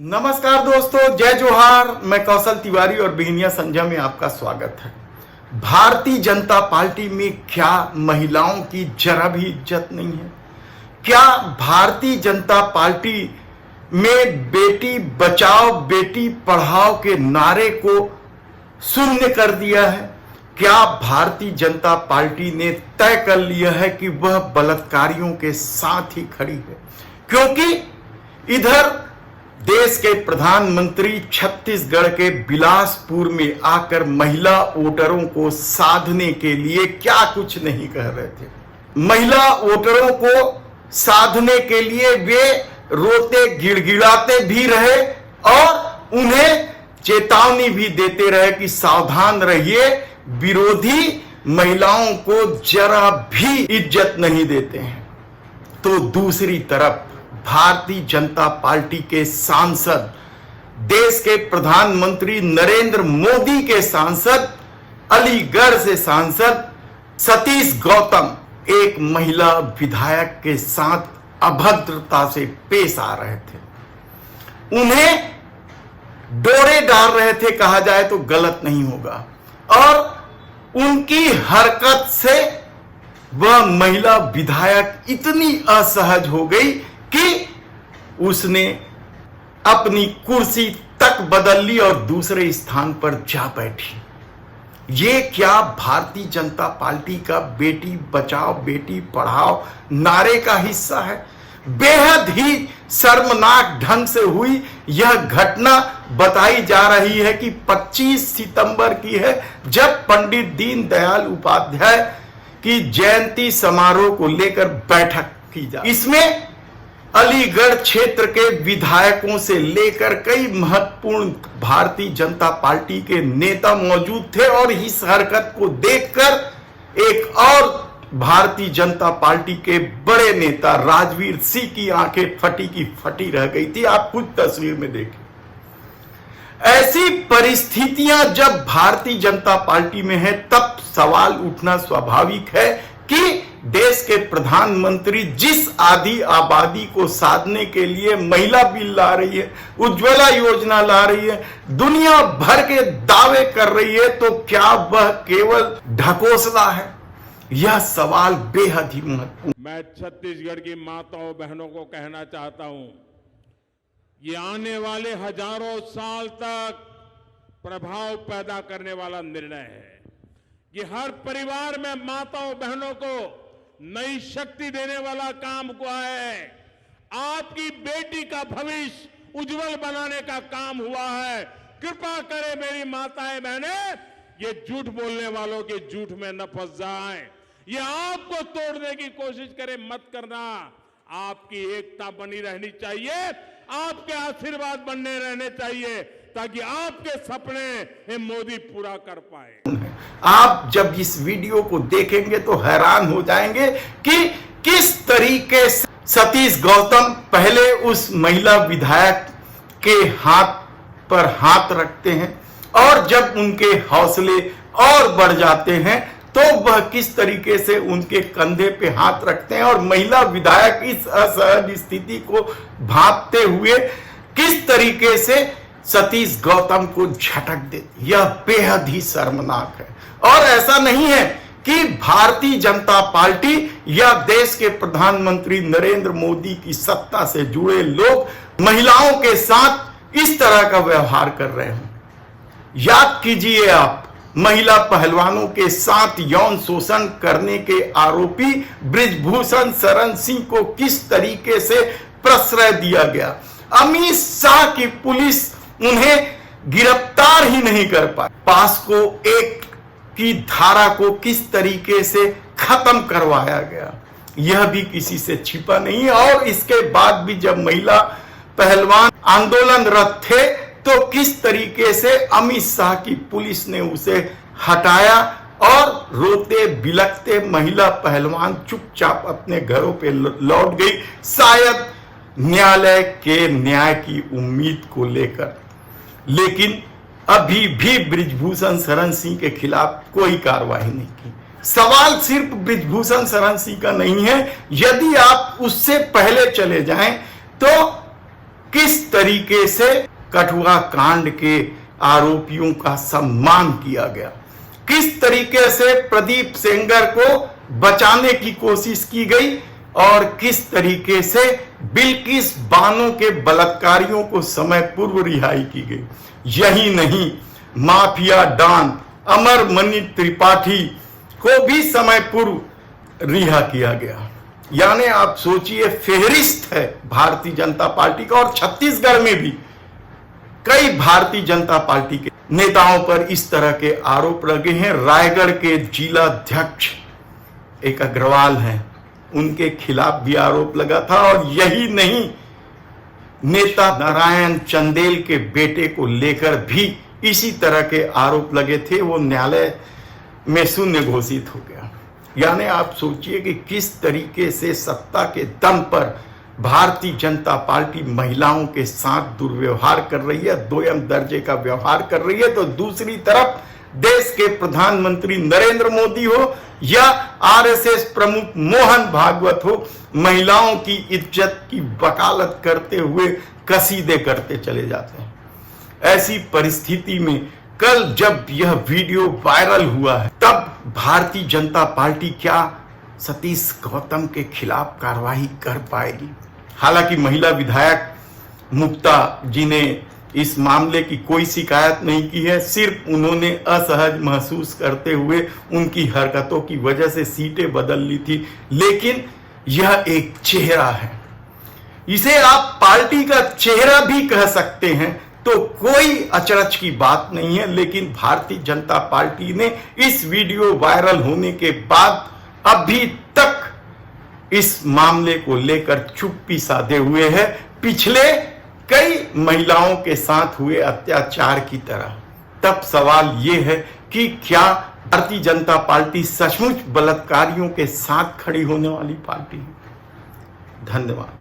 नमस्कार दोस्तों, जय जोहार। मैं कौशल तिवारी और बिहनिया संध्या में आपका स्वागत है। भारतीय जनता पार्टी में क्या महिलाओं की जरा भी इज्जत नहीं है? क्या भारतीय जनता पार्टी में बेटी बचाओ बेटी पढ़ाओ के नारे को शून्य कर दिया है? क्या भारतीय जनता पार्टी ने तय कर लिया है कि वह बलात्कारियों के साथ ही खड़ी है? क्योंकि इधर देश के प्रधानमंत्री छत्तीसगढ़ के बिलासपुर में आकर महिला वोटरों को साधने के लिए क्या कुछ नहीं कह रहे थे। महिला वोटरों को साधने के लिए वे रोते गिड़गिड़ाते भी रहे और उन्हें चेतावनी भी देते रहे कि सावधान रहिए, विरोधी महिलाओं को जरा भी इज्जत नहीं देते हैं। तो दूसरी तरफ भारतीय जनता पार्टी के सांसद, देश के प्रधानमंत्री नरेंद्र मोदी के सांसद, अलीगढ़ से सांसद सतीश गौतम एक महिला विधायक के साथ अभद्रता से पेश आ रहे थे। उन्हें डोरे डाल रहे थे, कहा जाए तो गलत नहीं होगा। और उनकी हरकत से वह महिला विधायक इतनी असहज हो गई कि उसने अपनी कुर्सी तक बदल ली और दूसरे स्थान पर जा बैठी। ये क्या भारतीय जनता पार्टी का बेटी बचाओ बेटी पढ़ाओ नारे का हिस्सा है? बेहद ही शर्मनाक ढंग से हुई यह घटना बताई जा रही है कि 25 सितंबर की है, जब पंडित दीनदयाल उपाध्याय की जयंती समारोह को लेकर बैठक की जा। इसमें अलीगढ़ क्षेत्र के विधायकों से लेकर कई महत्वपूर्ण भारतीय जनता पार्टी के नेता मौजूद थे और इस हरकत को देखकर एक और भारतीय जनता पार्टी के बड़े नेता राजवीर सिंह की आंखें फटी की फटी रह गई थी। आप खुद तस्वीर में देखें। ऐसी परिस्थितियां जब भारतीय जनता पार्टी में है, तब सवाल उठना स्वाभाविक है कि देश के प्रधानमंत्री जिस आधी आबादी को साधने के लिए महिला बिल ला रही है, उज्ज्वला योजना ला रही है, दुनिया भर के दावे कर रही है, तो क्या वह केवल ढकोसला है? यह सवाल बेहद ही महत्वपूर्ण। मैं छत्तीसगढ़ की माताओं बहनों को कहना चाहता हूं, ये आने वाले हजारों साल तक प्रभाव पैदा करने वाला निर्णय है। ये हर परिवार में माताओं बहनों को नई शक्ति देने वाला काम हुआ है। आपकी बेटी का भविष्य उज्जवल बनाने का काम हुआ है। कृपा करें मेरी माताएं बहनें, ये झूठ बोलने वालों के झूठ में न फंस जाएं। ये आपको तोड़ने की कोशिश करें, मत करना। आपकी एकता बनी रहनी चाहिए, आपके आशीर्वाद बनने रहने चाहिए, ताकि आपके सपने मोदी पूरा कर पाए। आप जब इस वीडियो को देखेंगे तो हैरान हो जाएंगे कि किस तरीके से सतीश गौतम पहले उस महिला विधायक के हाथ पर हाथ रखते हैं और जब उनके हौसले और बढ़ जाते हैं तो वह किस तरीके से उनके कंधे पे हाथ रखते हैं और महिला विधायक इस असहज स्थिति को भांपते हुए किस तरीके से सतीश गौतम को झटक देती। यह बेहद ही शर्मनाक है। और ऐसा नहीं है कि भारतीय जनता पार्टी या देश के प्रधानमंत्री नरेंद्र मोदी की सत्ता से जुड़े लोग महिलाओं के साथ इस तरह का व्यवहार कर रहे हैं। याद कीजिए आप, महिला पहलवानों के साथ यौन शोषण करने के आरोपी बृजभूषण शरण सिंह को किस तरीके से प्रश्रय दिया गया। अमित शाह की पुलिस उन्हें गिरफ्तार ही नहीं कर पाई। पास्को एक्ट की धारा को किस तरीके से खत्म करवाया गया, यह भी किसी से छिपा नहीं है। और इसके बाद भी जब महिला पहलवान आंदोलनरत थे तो किस तरीके से अमित शाह की पुलिस ने उसे हटाया और रोते बिलखते महिला पहलवान चुपचाप अपने घरों पे लौट गई, शायद न्यायालय के न्याय की उम्मीद को लेकर। लेकिन अभी भी बृजभूषण शरण सिंह के खिलाफ कोई कार्रवाई नहीं की। सवाल सिर्फ बृजभूषण शरण सिंह का नहीं है। यदि आप उससे पहले चले जाएं तो किस तरीके से कठुआ कांड के आरोपियों का सम्मान किया गया, किस तरीके से प्रदीप सेंगर को बचाने की कोशिश की गई और किस तरीके से बिल्किस बानो के बलात्कारियों को समय पूर्व रिहाई की गई। यही नहीं, माफिया डॉन अमरमणि त्रिपाठी को भी समय पूर्व रिहा किया गया। यानी आप सोचिए, फेहरिस्त है भारतीय जनता पार्टी का। और छत्तीसगढ़ में भी कई भारतीय जनता पार्टी के नेताओं पर इस तरह के आरोप लगे हैं। रायगढ़ के जिला अध्यक्ष एक अग्रवाल हैं, उनके खिलाफ भी आरोप लगा था। और यही नहीं, नेता नारायण चंदेल के बेटे को लेकर भी इसी तरह के आरोप लगे थे, वो न्यायालय में शून्य घोषित हो गया। यानी आप सोचिए कि किस तरीके से सत्ता के दम पर भारतीय जनता पार्टी महिलाओं के साथ दुर्व्यवहार कर रही है, दोयम दर्जे का व्यवहार कर रही है। तो दूसरी तरफ देश के प्रधानमंत्री नरेंद्र मोदी हो या आरएसएस प्रमुख मोहन भागवत हो, महिलाओं की इज्जत की वकालत करते हुए कसीदे करते चले जाते हैं। ऐसी परिस्थिति में कल जब यह वीडियो वायरल हुआ है, तब भारतीय जनता पार्टी क्या सतीश गौतम के खिलाफ कार्रवाई कर पाएगी? हालांकि महिला विधायक मुक्ता जी ने इस मामले की कोई शिकायत नहीं की है, सिर्फ उन्होंने असहज महसूस करते हुए उनकी हरकतों की वजह से सीटें बदल ली थी। लेकिन यह एक चेहरा है, इसे आप पार्टी का चेहरा भी कह सकते हैं, तो कोई अचरज की बात नहीं है। लेकिन भारतीय जनता पार्टी ने इस वीडियो वायरल होने के बाद अभी तक इस मामले को लेकर चुप्पी साधे हुए है, पिछले कई महिलाओं के साथ हुए अत्याचार की तरह। तब सवाल यह है कि क्या भारतीय जनता पार्टी सचमुच बलात्कारियों के साथ खड़ी होने वाली पार्टी है? धन्यवाद।